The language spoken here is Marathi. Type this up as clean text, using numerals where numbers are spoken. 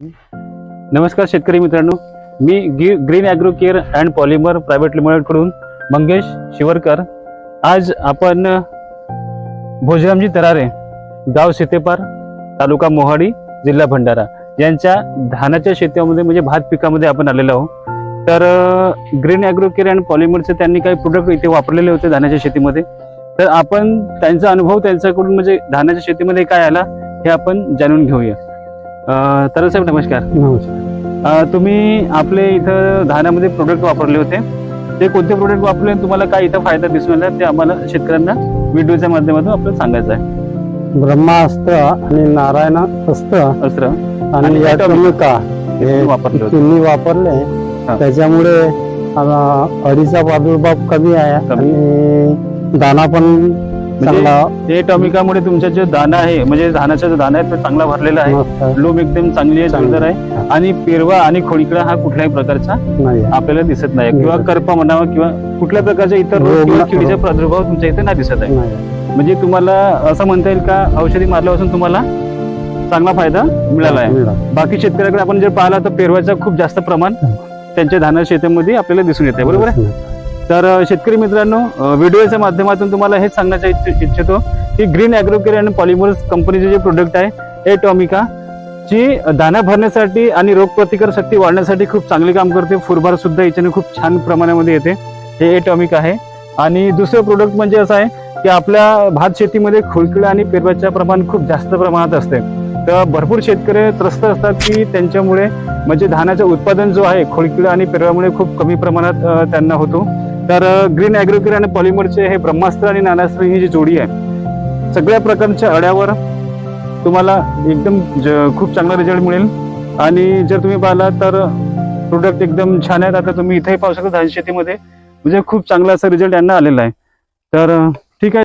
नमस्कार शेतकरी मित्रांनो, मी Green Agro Care and Polymer Private Limited कडून मंगेश शिवरकर। आज आपण भोजरामजी तरारे, गाव सीतेपार, तालुका मोहाडी, जिल्हा भंडारा यांच्या धानाच्या शेतामध्ये म्हणजे भात पिकामध्ये आपण आलेलो आहोत। तर ग्रीन ॲग्रो केअर अँड पॉलिमरचे त्यांनी काही प्रोडक्ट इथे वापरलेले होते धानाच्या शेतीमध्ये। तर आपण त्यांचा अनुभव त्यांच्याकडून म्हणजे धानाच्या शेतीमध्ये काय आला हे आपण जाणून घेऊया। तर साहेब नमस्कार। नमस्कार। तुम्ही आपले इथं धानामध्ये प्रोडक्ट वापरले होते, ते कोणते प्रोडक्ट वापरले, तुम्हाला काय इथं फायदा दिसून आला ते आम्हाला शेतकऱ्यांना व्हिडिओच्या माध्यमातून आपल्याला सांगायचं आहे। ब्रह्मास्त्र आणि नारायण अस्त्र आणि याटोमिका हे वापरले होते। तिन्ही वापरले, त्याच्यामुळे अळीचा प्रादुर्भाव कमी आहे आणि दाना पण चांगला। हे टॉमिकामुळे तुमचा जो दाना आहे म्हणजे धानाचा जो दाना आहे तो चांगला भरलेला आहे, लोम एकदम चांगली आहे, जोरदार आहे आणि पेरवा आणि खोडकिडा हा कुठल्याही प्रकारचा नाही आपल्याला दिसत नाही, किंवा करपा म्हणावा किंवा कुठल्या प्रकारच्या इतर रोग किंवा किडीचा प्रादुर्भाव तुमच्या इथे नाही दिसत आहे। म्हणजे तुम्हाला असं म्हणता येईल का औषधी मारल्यापासून तुम्हाला चांगला फायदा मिळाला आहे। बाकी शेतकऱ्याकडे आपण जर पाहिला तर पेरवाचं खूप जास्त प्रमाण त्यांच्या धाना शेतामध्ये आपल्याला दिसून येते, बरोबर आहे। तर शेतकरी मित्रांनो, व्हिडिओच्या माध्यमातून तुम्हाला हेच सांगण्याचा इच्छितो की green Agro Care and polymers कंपनीचे जे प्रोडक्ट आहे एटॉमिका ची दाना भरण्यासाठी आणि रोगप्रतिकार शक्ती वाढण्यासाठी खूप चांगले काम करते। फुरबार सुद्धा याच्याने खूप छान प्रमाणामध्ये येते, हे एटॉमिक आहे। आणि दुसरं प्रोडक्ट म्हणजे असं आहे की आपल्या भात शेतीमध्ये खोडकिडा आणि पेरवाचं प्रमाण खूप जास्त प्रमाणात असते। तर भरपूर शेतकरी त्रस्त असतात की त्यांच्यामुळे म्हणजे धानाचं उत्पादन जो आहे खोडकिडा आणि पेरवामुळे खूप कमी प्रमाणात त्यांना होतो। तर ग्रीन ॲग्रो केअर आणि पॉलिमरचे हे ब्रह्मास्त्र आणि नानास्त्र ही जी जोडी आहे सगळ्या प्रकारच्या अड्यावर तुम्हाला एकदम खूप चांगला रिझल्ट मिळेल। आणि जर तुम्ही पाहिला तर प्रोडक्ट एकदम छान आहेत। आता तुम्ही इथेही पाहू शकता धान शेतीमध्ये म्हणजे खूप चांगला असा रिझल्ट यांना आलेला आहे। तर